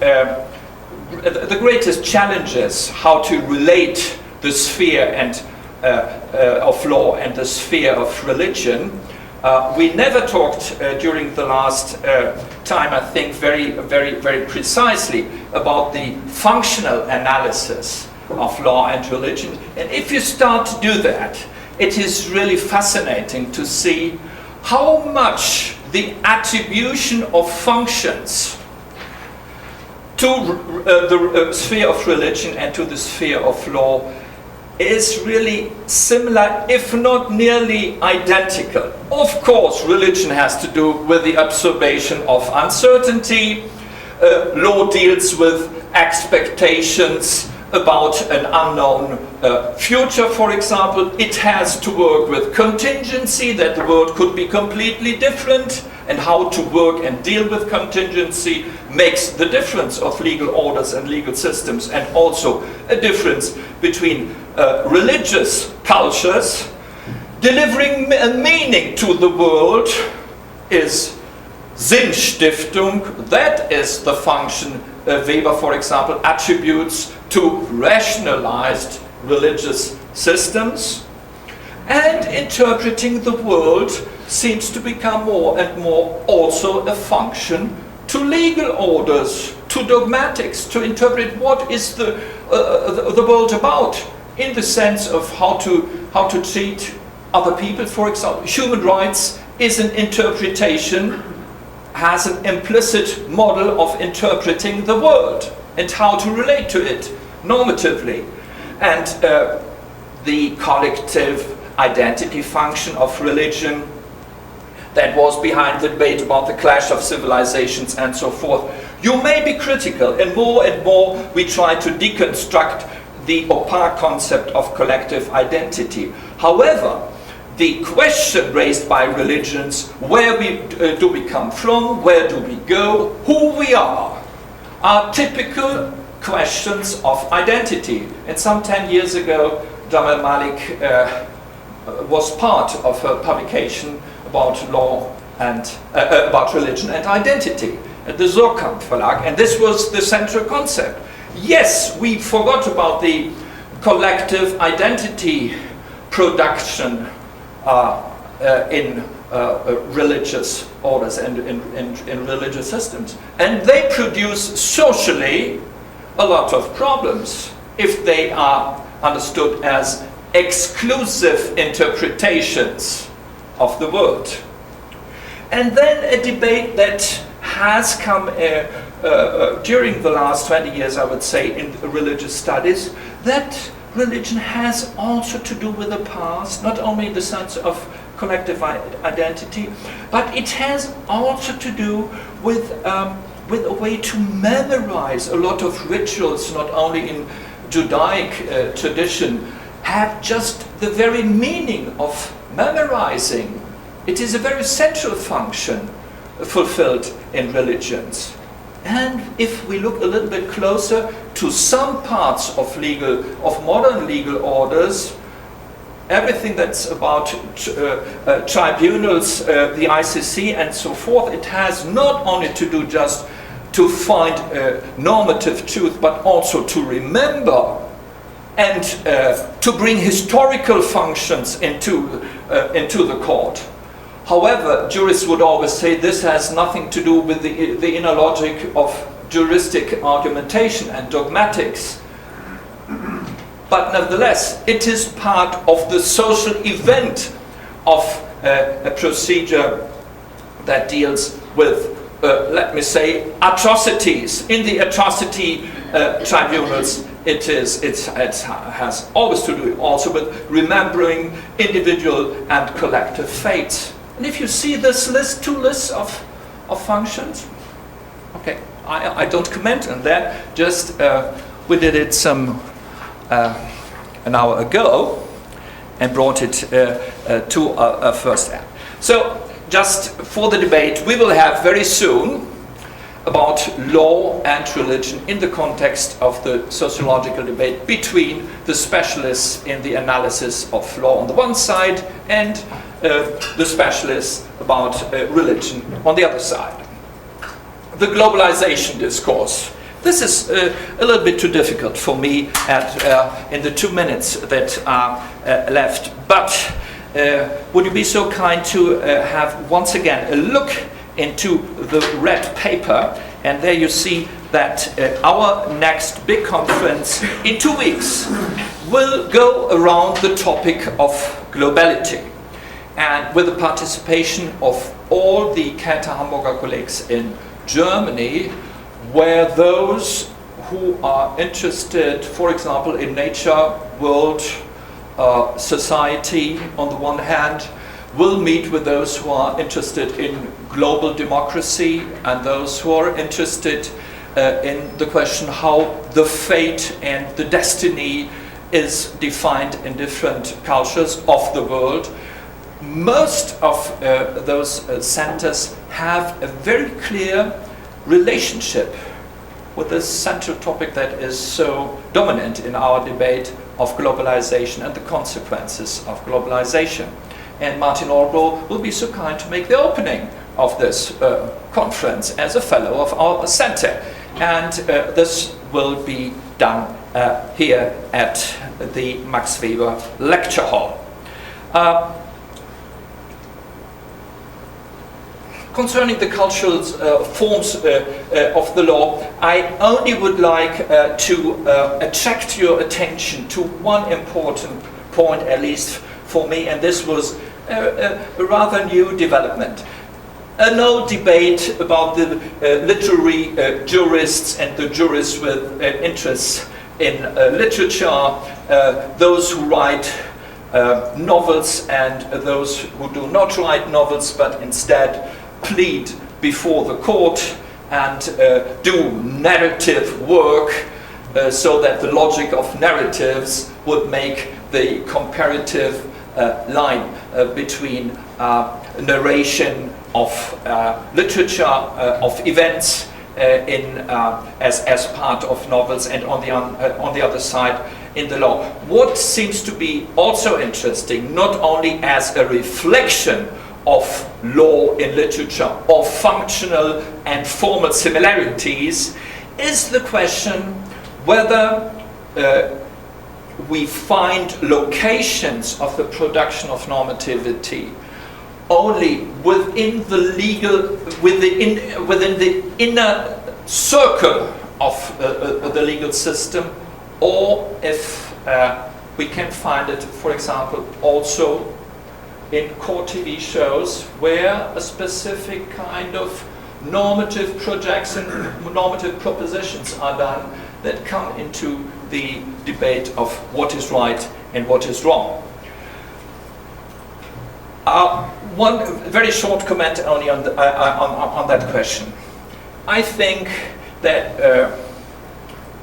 the greatest challenges, how to relate the sphere and of law and the sphere of religion. We never talked during the last time, I think, very precisely about the functional analysis of law and religion. And if you start to do that, it is really fascinating to see how much the attribution of functions to the sphere of religion and to the sphere of law is really similar, if not nearly identical. Of course, religion has to do with the observation of uncertainty. Law deals with expectations about an unknown future, for example. It has to work with contingency, that the world could be completely different, and how to work and deal with contingency makes the difference of legal orders and legal systems, and also a difference between religious cultures. Delivering a meaning to the world is Sinnstiftung. That is the function Weber, for example, attributes to rationalized religious systems. And interpreting the world seems to become more and more also a function to legal orders, to dogmatics, to interpret what is the world about, in the sense of how to how to treat other people, for example. Human rights is an interpretation, has an implicit model of interpreting the world and how to relate to it normatively. And the collective identity function of religion that was behind the debate about the clash of civilizations and so forth. You may be critical, and more we try to deconstruct the opaque concept of collective identity. However, the question raised by religions, where do we come from, where do we go, who we are typical questions of identity. And some 10 years ago, Jamal Malik was part of a publication about law and about religion and identity at the Surkamp Verlag, and this was the central concept. Yes, we forgot about the collective identity production in religious orders and in religious systems, and they produce socially a lot of problems if they are understood as exclusive interpretations of the world. And then a debate that has come during the last 20 years, I would say, in religious studies, that religion has also to do with the past, not only in the sense of collective identity, but it has also to do with a way to memorize. A lot of rituals, not only in Judaic tradition, have just the very meaning of memorizing. It is a very central function fulfilled in religions. And if we look a little bit closer to some parts of modern legal orders, everything that's about tribunals, the ICC and so forth, it has not only to do just to find normative truth, but also to remember and to bring historical functions into the court. However, jurists would always say this has nothing to do with the inner logic of juristic argumentation and dogmatics. But nevertheless, it is part of the social event of a procedure that deals with, let me say, atrocities. In the atrocity tribunals, it has always to do also with remembering individual and collective fates. And if you see this list, two lists of functions, okay, I don't comment on that, just we did it an hour ago and brought it to a first act. So just for the debate we will have very soon about law and religion in the context of the sociological debate between the specialists in the analysis of law on the one side and the specialists about religion on the other side. The globalization discourse. This is a little bit too difficult for me in the 2 minutes that are left, but would you be so kind to have once again a look into the red paper, and there you see that our next big conference in 2 weeks will go around the topic of globality, and with the participation of all the Käte Hamburger Kollegs in Germany, where those who are interested, for example, in nature, world, society on the one hand, will meet with those who are interested in global democracy and those who are interested in the question how the fate and the destiny is defined in different cultures of the world. Most of those centers have a very clear relationship with this central topic that is so dominant in our debate of globalization and the consequences of globalization. And Martin Albro will be so kind to make the opening of this conference as a fellow of our center. And this will be done here at the Max-Weber Lecture Hall. Concerning the cultural forms of the law, I only would like to attract your attention to one important point, at least for me, and this was a rather new development. An old debate about the literary jurists and the jurists with interests in literature, those who write novels and those who do not write novels but instead plead before the court and do narrative work so that the logic of narratives would make the comparative line between narration of literature, of events as part of novels, and on the other side in the law. What seems to be also interesting, not only as a reflection of law in literature, of functional and formal similarities, is the question whether we find locations of the production of normativity only within the legal, within the inner circle of the legal system, or if we can find it, for example, also in court TV shows where a specific kind of normative projects and normative propositions are done that come into the debate of what is right and what is wrong. One very short comment only on that question. I think that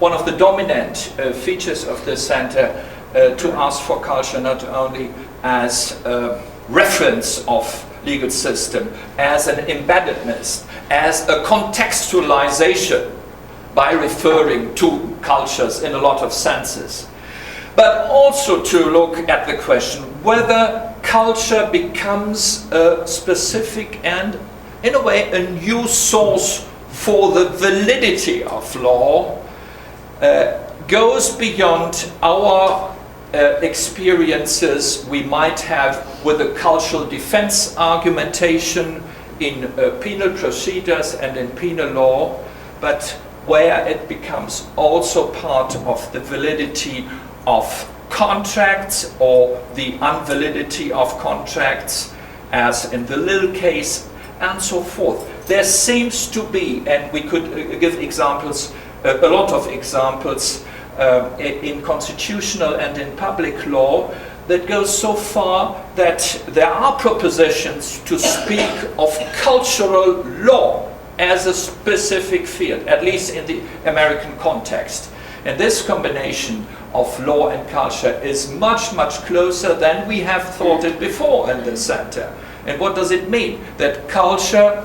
one of the dominant features of the center to ask for culture not only as a reference of legal system, as an embeddedness, as a contextualization by referring to cultures in a lot of senses, but also to look at the question whether culture becomes a specific and, in a way, a new source for the validity of law, goes beyond our experiences we might have with the cultural defense argumentation in penal procedures and in penal law, but where it becomes also part of the validity of contracts or the unvalidity of contracts, as in the Lil case, and so forth. There seems to be, and we could give examples, a lot of examples in constitutional and in public law, that goes so far that there are propositions to speak of cultural law as a specific field, at least in the American context. And this combination of law and culture is much, much closer than we have thought it before in the center. And what does it mean? That culture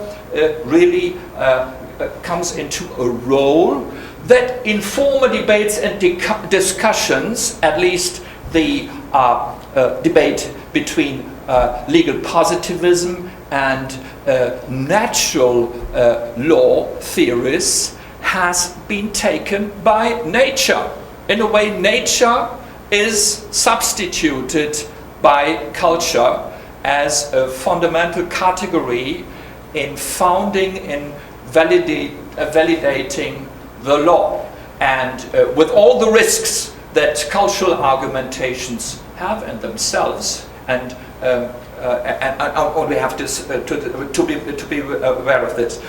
really comes into a role that in formal debates and discussions, at least the debate between legal positivism and natural law theorists, has been taken by nature. In a way, nature is substituted by culture as a fundamental category in founding, in validating the law. And with all the risks that cultural argumentations have in themselves, and we have to be aware of this.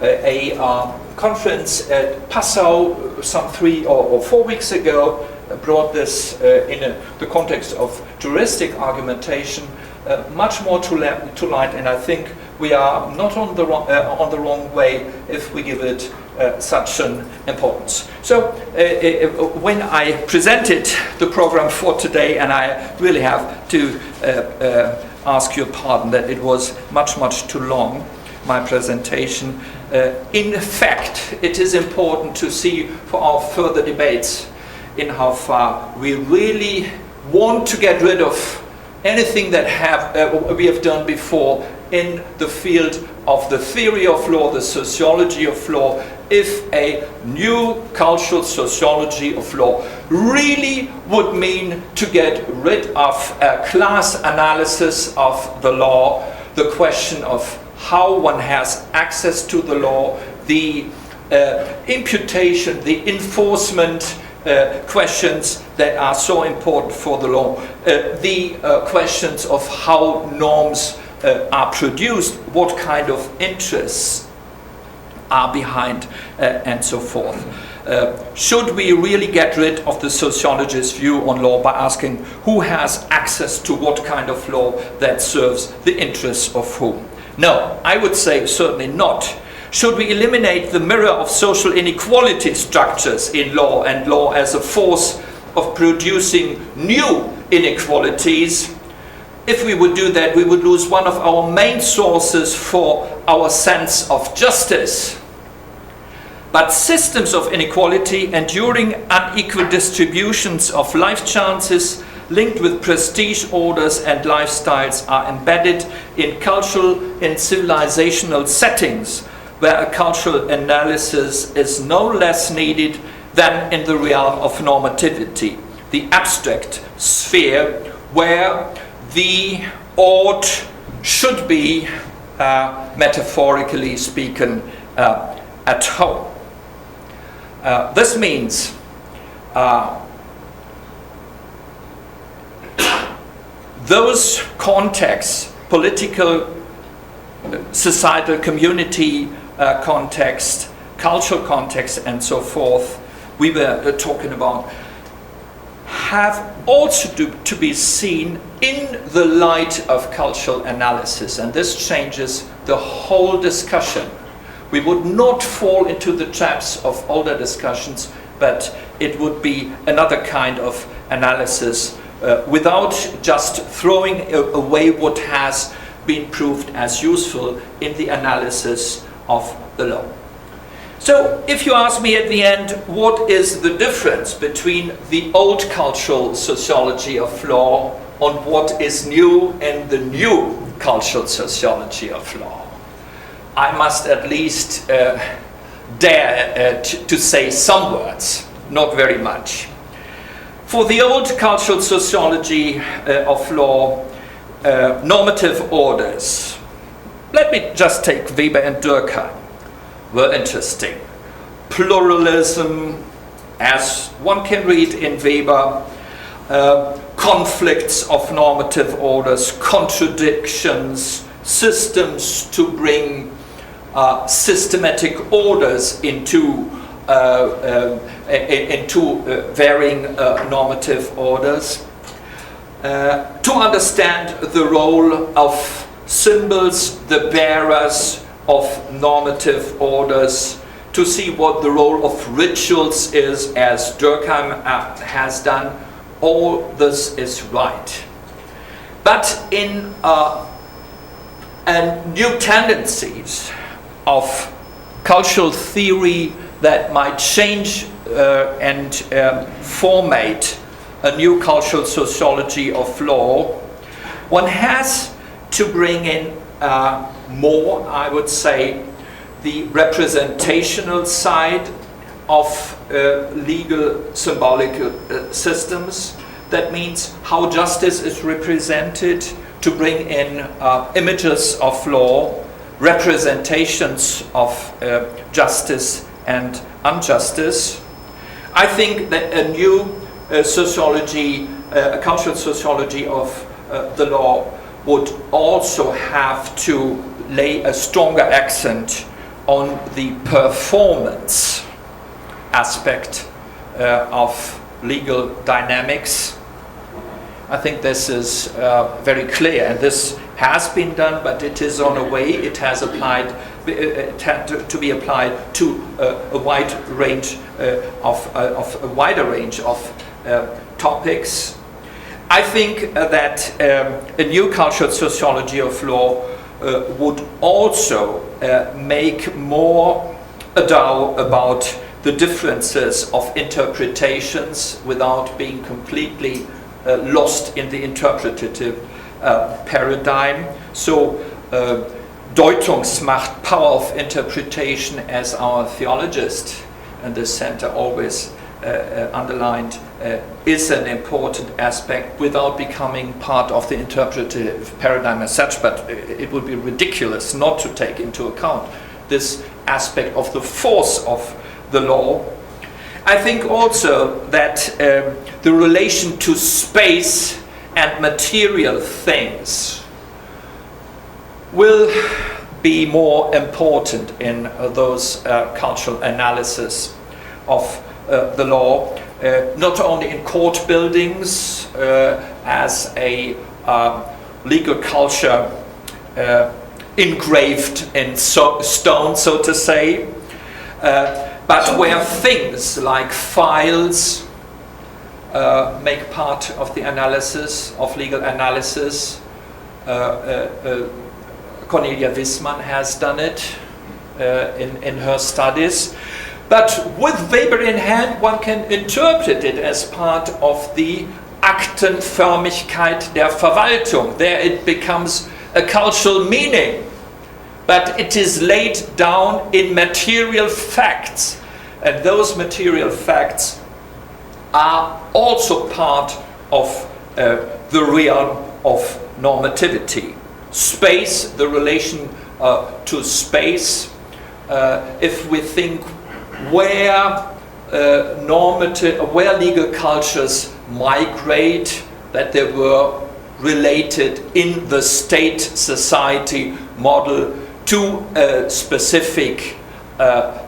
A conference at Passau some 3 or 4 weeks ago brought this in the context of juristic argumentation much more to light, and I think we are not on the wrong way if we give it such an importance. So when I presented the program for today, and I really have to ask your pardon that it was much too long, my presentation. In fact, it is important to see for our further debates in how far we really want to get rid of anything that we have done before in the field of the theory of law, the sociology of law, if a new cultural sociology of law really would mean to get rid of class analysis of the law, the question of how one has access to the law, the imputation, the enforcement, questions that are so important for the law. The questions of how norms are produced, what kind of interests are behind, and so forth. Should we really get rid of the sociologist's view on law by asking who has access to what kind of law that serves the interests of whom? No, I would say certainly not. Should we eliminate the mirror of social inequality structures in law and law as a force of producing new inequalities? If we would do that, we would lose one of our main sources for our sense of justice. But systems of inequality, enduring unequal distributions of life chances linked with prestige orders and lifestyles, are embedded in cultural and civilizational settings where a cultural analysis is no less needed than in the realm of normativity, the abstract sphere where the ought should be, metaphorically speaking, at home. This means those contexts, political, societal, community context, cultural context, and so forth, we were talking about, have also to be seen in the light of cultural analysis, and this changes the whole discussion. We would not fall into the traps of older discussions, but it would be another kind of analysis without just throwing away what has been proved as useful in the analysis of the law. So, if you ask me at the end, what is the difference between the old cultural sociology of law and what is new in the new cultural sociology of law? I must at least dare to say some words, not very much. For the old cultural sociology of law, normative orders, let me just take Weber and Durkheim, were interesting. Pluralism, as one can read in Weber, conflicts of normative orders, contradictions, systems to bring systematic orders into varying normative orders. To understand the role of symbols, the bearers of normative orders, to see what the role of rituals is, as Durkheim has done, all this is right. But in new tendencies of cultural theory that might change and formate a new cultural sociology of law, one has to bring in more, I would say, the representational side of legal symbolic systems. That means how justice is represented, to bring in images of law, representations of justice and injustice. I think that a new sociology, a cultural sociology of the law would also have to lay a stronger accent on the performance aspect of legal dynamics. I think this is very clear, and this has been done, but it is on a way. It has applied, to be applied to a wide range of a wider range of topics. I think that a new cultural sociology of law would also make more ado about the differences of interpretations without being completely lost in the interpretative paradigm. So Deutungsmacht, power of interpretation, as our theologist in this center always underlined, is an important aspect without becoming part of the interpretive paradigm as such, but it would be ridiculous not to take into account this aspect of the force of the law. I think also that the relation to space and material things will be more important in those cultural analysis of the law, not only in court buildings as a legal culture engraved in stone, so to say, but where things like files make part of the analysis, of legal analysis. Cornelia Wissmann has done it in her studies. But with Weber in hand, one can interpret it as part of the Aktenförmigkeit der Verwaltung. There it becomes a cultural meaning, but it is laid down in material facts. And those material facts are also part of the realm of normativity. Space, the relation to space, if we think where legal cultures migrate, that they were related in the state society model to a specific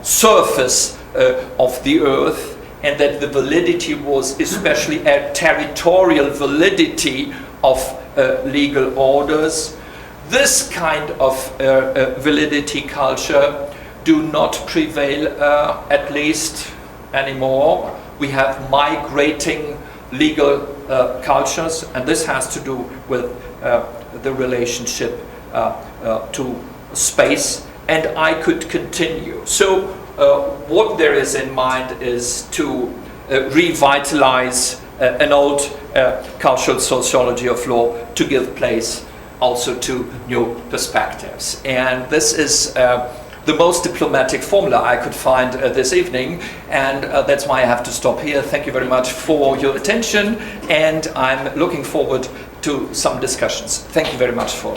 surface of the earth, and that the validity was especially a territorial validity of legal orders. This kind of validity culture do not prevail, at least anymore. We have migrating legal cultures, and this has to do with the relationship to space, and I could continue. So what there is in mind is to revitalize an old cultural sociology of law to give place also to new perspectives. And this is the most diplomatic formula I could find this evening, and that's why I have to stop here. Thank you very much for your attention, and I'm looking forward to some discussions. Thank you very much for